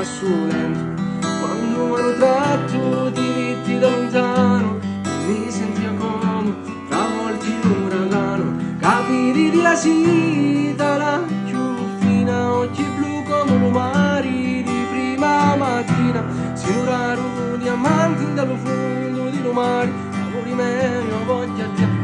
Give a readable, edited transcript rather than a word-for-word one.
passo lento. Quando mi hanno tratto ti vitti da lontano, mi sentia comodo, travolti l'uragano. Capiti di asita, la ciuffina, occhi blu come lumari di prima mattina. Si lurarono diamanti dallo fondo di mare, amore mio, voglio a te.